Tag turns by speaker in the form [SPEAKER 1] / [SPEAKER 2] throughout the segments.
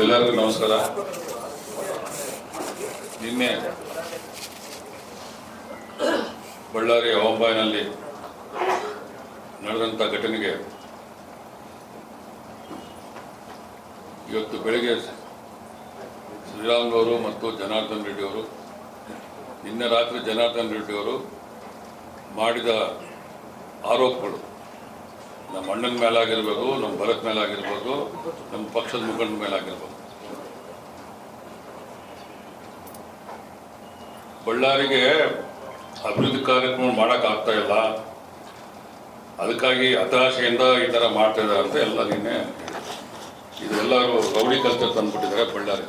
[SPEAKER 1] ಎಲ್ಲರಿಗೂ ನಮಸ್ಕಾರ. ನಿನ್ನೆ ಬಳ್ಳಾರಿ ಹವಾಂಬಾಯಿನಲ್ಲಿ ನಡೆದಂಥ ಘಟನೆಗೆ ಇವತ್ತು ಬೆಳಗ್ಗೆ ಶ್ರೀರಾಮುಲು ಅವರು ಮತ್ತು ಜನಾರ್ದನ್ ರೆಡ್ಡಿ ಅವರು, ನಿನ್ನೆ ರಾತ್ರಿ ಜನಾರ್ದನ್ ರೆಡ್ಡಿ ಅವರು ಮಾಡಿದ ಆರೋಪಗಳು ನಮ್ಮ ಅಣ್ಣನ ಮೇಲಾಗಿರ್ಬೋದು, ನಮ್ಮ ಭರತ್ ಮೇಲಾಗಿರ್ಬೋದು, ನಮ್ಮ ಪಕ್ಷದ ಮುಖಂಡನ ಮೇಲಾಗಿರ್ಬೋದು, ಬಳ್ಳಾರಿಗೆ ಅಭಿವೃದ್ಧಿ ಕಾರ್ಯಕ್ರಮ ಮಾಡೋಕ್ಕಾಗ್ತಾ ಇಲ್ಲ, ಅದಕ್ಕಾಗಿ ಹತಾಶೆಯಿಂದ ಈ ಥರ ಮಾಡ್ತಾ ಇದ್ದಾರೆ ಅಂತ ಎಲ್ಲ ನಿನ್ನೆ ಇದೆಲ್ಲರೂ ರೌಡಿ ಕಲ್ಚರ್ ತಂದುಬಿಟ್ಟಿದ್ದಾರೆ. ಬಳ್ಳಾರಿ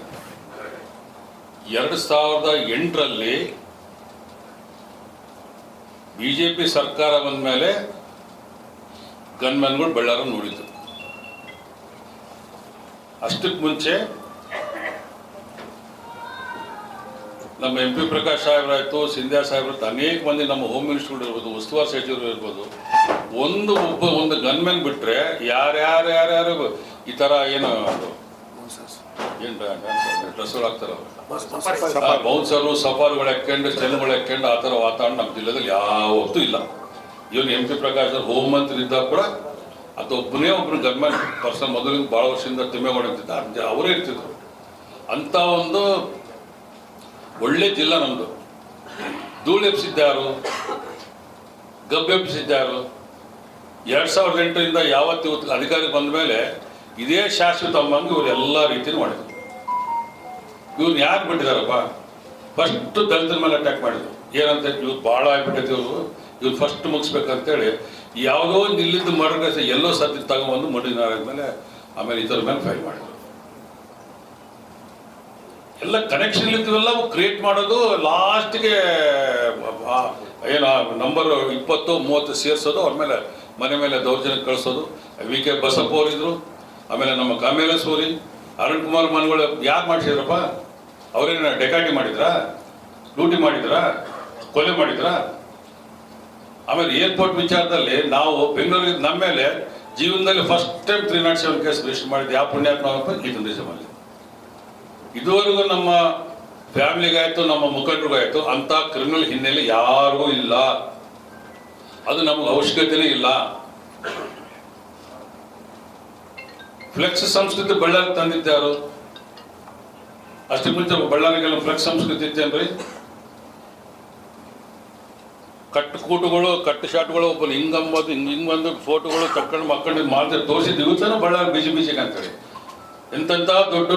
[SPEAKER 1] 2008ರಲ್ಲಿ BJP ಸರ್ಕಾರ ಬಂದ ಮೇಲೆ ಗನ್ಮ್ಯಾನ್ಗಳು ಬಳ್ಳಾರ ನೋಡಿದ್ರು. ಅಷ್ಟಕ್ಕೆ ಮುಂಚೆ ನಮ್ಮ MP ಪ್ರಕಾಶ್ ಸಾಹೇಬರಾಯಿತು, ಸಿಂಧ್ಯಾ ಸಾಹೇಬ್ರಾಯ್ತು, ಅನೇಕ ಮಂದಿ ನಮ್ಮ ಹೋಮ್ ಮಿನಿಸ್ಟರ್ಗಳು ಇರ್ಬೋದು, ಉಸ್ತುವಾರಿ ಸಚಿವರು ಇರ್ಬೋದು, ಒಂದು ಗನ್ಮ್ಯಾನ್ ಬಿಟ್ಟರೆ ಯಾರ್ಯಾರು ಈ ಥರ ಏನು ಡ್ರೆಸ್ಗಳು ಹಾಕ್ತಾರೆ, ಬೌನ್ಸರು ಸಫಾರಿಗಳು ಹಾಕ್ಕೊಂಡು ಚೆನ್ನುಗಳು ಹಾಕ್ಕೊಂಡು ಆ ಥರ ವಾತಾವರಣ ನಮ್ಮ ಜಿಲ್ಲೆಯಲ್ಲಿ ಯಾವತ್ತೂ ಇಲ್ಲ. ಇವನು MP ಪ್ರಕಾಶ್ ಹೋಮ್ ಮಂತ್ರಿ ಇದ್ದಾಗ ಕೂಡ ಅದು ಒಬ್ಬನೇ ಗನ್ಮ್ಯಾನ್ ಪರ್ಸನ್ ಮೊದಲಿಂದ ಭಾಳ ವರ್ಷದಿಂದ ತಿಮ್ಮೇಗೌಡ ಇರ್ತಿದ್ದ, ಅವರೇ ಇರ್ತಿದ್ರು. ಅಂಥ ಒಂದು ಒಳ್ಳೆ ಜಿಲ್ಲಾ ನಮ್ಮದು. ಧೂಳು ಎಬ್ಸಿದ್ದಾರು, ಗಬ್ಬು ಎಬ್ಸಿದ್ದಾರು. 2008ರಿಂದ ಯಾವತ್ತು ಅಧಿಕಾರಿ ಬಂದ ಮೇಲೆ ಇದೇ ಶಾಶ್ವತ ಅಮ್ಮಂಗೆ ಇವರು ಎಲ್ಲ ರೀತಿಯೂ ಮಾಡಿದ್ರು. ಇವ್ರನ್ನ ಯಾರು ಬಿಟ್ಟಿದಾರಪ್ಪ? ಫಸ್ಟ್ ದಲಿತರ ಮೇಲೆ ಅಟ್ಯಾಕ್ ಮಾಡಿದ್ರು. ಏನಂತ ಇವ್ರು ಭಾಳ ಆಗ್ಬಿಟ್ಟೈತಿ, ಇವ್ರು ಫಸ್ಟ್ ಮುಗಿಸ್ಬೇಕಂತೇಳಿ ಯಾವುದೋ ಒಂದು ಇಲ್ಲಿದ್ದು ಮರ್ಡರ್ ಎಲ್ಲೋ ಸತ್ಯ ತಗೊಂಬಂದು ಮೇಲೆ ಆಮೇಲೆ ಇತರ ಮೇಲೆ ಫೈಲ್ ಮಾಡಿದ್ರು. ಎಲ್ಲ ಕನೆಕ್ಷನ್ ಇದ್ದವೆಲ್ಲ ಕ್ರಿಯೇಟ್ ಮಾಡೋದು, ಲಾಸ್ಟ್ಗೆ ಏನು ನಂಬರ್ 20-30 ಸೇರಿಸೋದು, ಅವ್ರ ಮೇಲೆ ಮನೆ ಮೇಲೆ ದೌರ್ಜನ್ಯ ಕಳಿಸೋದು. VK ಬಸಪ್ಪ ಅವರಿದ್ರು, ಆಮೇಲೆ ನಮ್ಮ ಕಾಮೇಲಸೂರಿ, ಅರುಣ್ ಕುಮಾರ್ ಮನ್ಗಳು ಯಾರು ಮಾಡಿಸಿದ್ರಪ್ಪ? ಅವರೇನ ಡೆಕಾಟಿ ಮಾಡಿದ್ರಾ, ಲೂಟಿ ಮಾಡಿದ್ರಾ, ಕೊಲೆ ಮಾಡಿದ್ರಾ? ಆಮೇಲೆ ಏರ್ಪೋರ್ಟ್ ವಿಚಾರದಲ್ಲಿ ನಾವು ಬೆಂಗಳೂರಿಗೆ ನಮ್ಮ ಮೇಲೆ ಜೀವನದಲ್ಲಿ ಫಸ್ಟ್ ಟೈಮ್ 307 ಕೇಸ್ ರಿಜಿಸ್ಟರ್ ಮಾಡಿದ್ದು ಯಾವ ಪುಣ್ಯಾತ್ಮಪ್ಪ? ಈ ಟೂರಿಸಮಲ್ಲಿ. ಇದುವರೆಗೂ ನಮ್ಮ ಫ್ಯಾಮಿಲಿಗಾಯ್ತು, ನಮ್ಮ ಮುಖಂಡರಿಗಾಯ್ತು ಅಂಥ ಕ್ರಿಮಿನಲ್ ಹಿನ್ನೆಲೆ ಯಾರಿಗೂ ಇಲ್ಲ. ಅದು ನಮಗೆ ಅವಶ್ಯಕತೆನೇ ಇಲ್ಲ. ಫ್ಲೆಕ್ಸ್ ಸಂಸ್ಕೃತಿ ಬಳ್ಳಾರಿ ತಂದಿದ್ದಾರು. ಅಷ್ಟೇ ಮುಂಚೆ ಬಳ್ಳಾರಿಗೆಲ್ಲ ಫ್ಲೆಕ್ಸ್ ಸಂಸ್ಕೃತಿ ಇತ್ತೇನ್ರಿ? ಕಟ್ಟು ಕೂಟುಗಳು, ಕಟ್ಟು ಶಾಟ್ಗಳು, ಒಬ್ಬರು ಹಿಂಗಂಬದು ಹಿಂಗೆ ಬಂದು ಫೋಟೋಗಳು ತಕ್ಕೊಂಡು ಮಕ್ಕಳು ಮಾಡಿದ್ರೆ ತೋರಿಸಿದ್ದು ಇವತ್ತನ ಬಳ್ಳಾರಿ ಬಿಸಿ ಅಂತೇಳಿ ಎಂತೆಂಥ ದೊಡ್ಡ